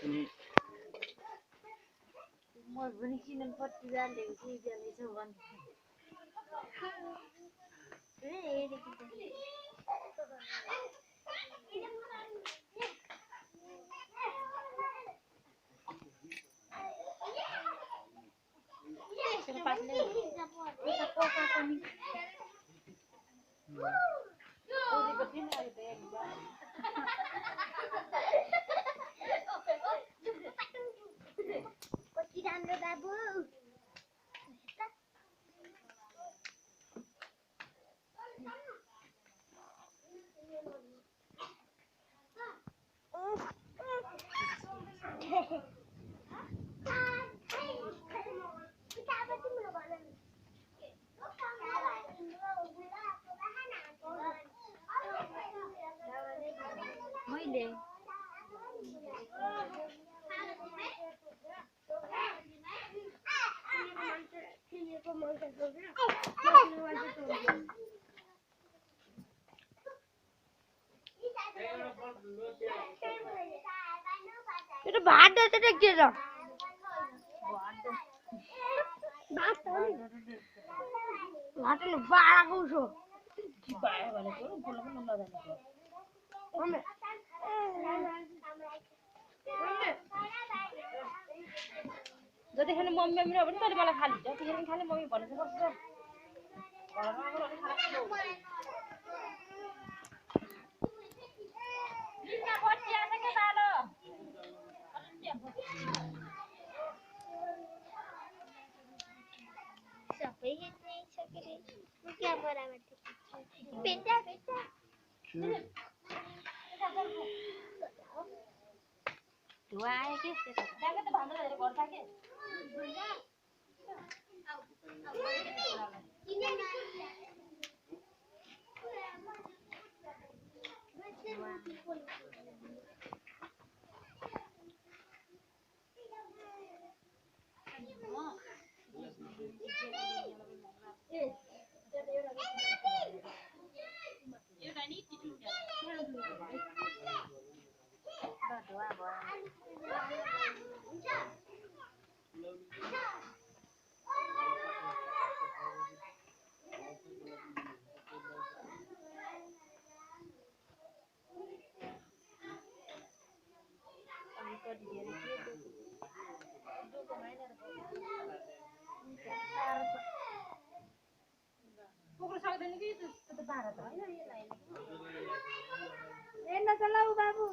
Moi पनि किन पट्टि जाने कि जाने छ भने मैले itu भात देते थे के जा भात ले बारा को सो बाया भनेको बोल्न पनि नजानेको मम्मी जतिखेर मम्मी मम्मी पनि तैँले मलाई खाली जतिखेर पनि खाली मम्मी भनेर बस्छ घरमा आएर अलि खाना लिन्ना बच्ची आछ के सालो सबै हेर्ने सकेले क्या बराबर बेटा बेटा धुवा आयो के त्यहाँ त भान्दा धेरै गर्छ के पुग्न सक्दैन कि त्यो बाह्र त होइन ए नचलाऊ बाबु